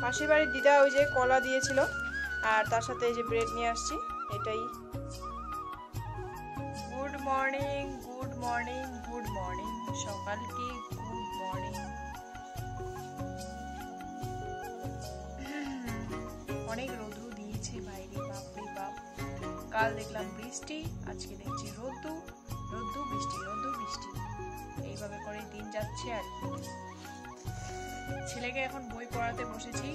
পাশের বাড়ির দিদা ওই যে কলা দিয়েছিল আর তার সাথে এই যে ব্রেড নিয়ে আসছি, এটাই। Good morning, good morning, good morning, সকালকে গুড মর্নিং। অনেক রোদু দিয়েছে বাইরে, বাপরে বাপ। কাল দেখলাম বৃষ্টি, আজকে দেখছি রোদু, রোদু বৃষ্টি, রোদু বৃষ্টি, এইভাবে করে দিন যাচ্ছে আর কি। ছেলেকে এখন বই পড়াতে বসেছি।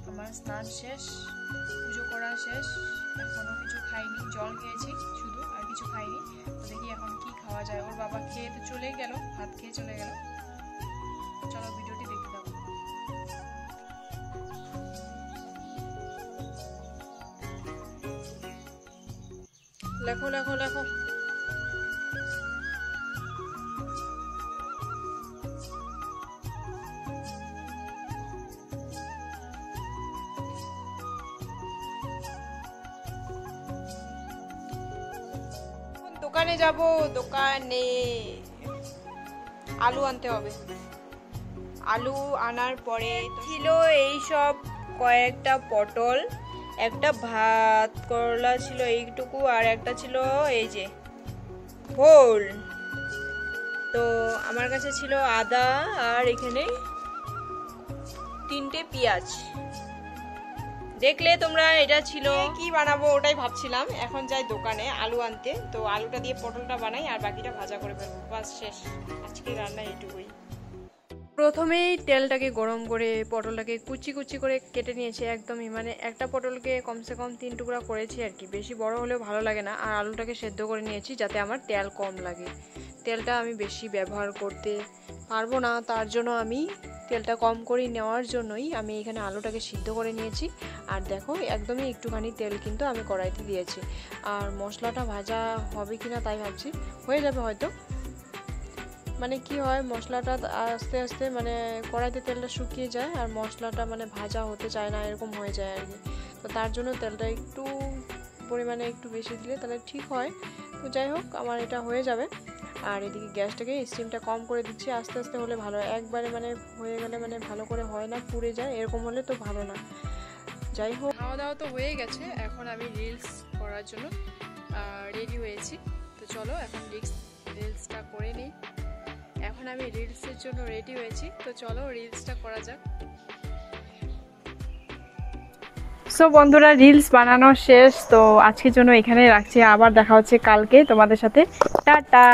আমার স্নান শেষ, পুজো করা শেষ, এখনো কিছু খাইনি, জল খেয়েছি শুধু, আর কিছু খাইনি। তো দেখি এখন কি খাওয়া যায়। ওর বাবা খেয়ে তো চলেই গেল, ভাত খেয়ে চলে গেল। চলো ভিডিওটি দেখতে দাও। লেখো লেখো লেখো। দোকানে যাব, দোকানে আলু আনতে হবে। আলু আনার পরে ছিল এই সব কয়েকটা পটল, একটা ভাত করলা ছিল এইটুকু, আর একটা ছিল এই যে ভোল। তো আমার কাছে ছিল আদা, আর এখানে 3টে পেঁয়াজ। দেখলে তোমরা এটা ছিল। কি বানাবো ওটাই ভাবছিলাম। এখন যাই দোকানে আলু আনতে, তো আলুটা দিয়ে পটলটা বানাই আর বাকিটা ভাজা করে ফেলবো, বাস শেষ। আজকে রান্না এইটুকুই। প্রথমেই তেলটাকে গরম করে পটলটাকে কুচি কুচি করে কেটে নিয়েছি একদমই, মানে একটা পটলকে কমসে কম 3 টুকরা করেছি আর কি, বেশি বড় হলেও ভালো লাগে না। আর আলুটাকে সেদ্ধ করে নিয়েছি যাতে আমার তেল কম লাগে। তেলটা আমি বেশি ব্যবহার করতে পারবো না, তার জন্য আমি তেলটা কম করে নেওয়ার জন্যই আমি এখানে আলুটাকে সিদ্ধ করে নিয়েছি। আর দেখো একদমই একটুখানি তেল কিন্তু আমি কড়াইতে দিয়েছি। আর মশলাটা ভাজা হবে কিনা তাই ভাবছি, হয়ে যাবে হয়তো। মানে কি হয়, মশলাটা আস্তে আস্তে মানে কড়াইতে তেলটা শুকিয়ে যায় আর মশলাটা মানে ভাজা হতে চায় না, এরকম হয়ে যায় আর কি। তো তার জন্য তেলটা একটু পরিমাণে একটু বেশি দিলে তাহলে ঠিক হয়। তো যাই হোক, আমার এটা হয়ে যাবে। আর এদিকে গ্যাসটাকে স্টিমটা কম করে দিচ্ছি, আস্তে আস্তে হলে ভালো হয়। একবারে মানে হয়ে গেলে মানে ভালো করে হয় না, পুড়ে যায়, এরকম হলে তো ভালো না। যাই হোক, খাওয়া দাওয়া তো হয়ে গেছে, এখন আমি রিলস করার জন্য রেডি হয়েছি। তো চলো এখন রিলসটা করে নিই। এখন আমি রিলসের জন্য রেডি হয়েছি, তো চলো রিলসটা করা যাক। সো বন্ধুরা, রিলস বানানো শেষ, তো আজকের জন্য এখানে রাখছি। আবার দেখা হচ্ছে কালকে তোমাদের সাথে। টাটা।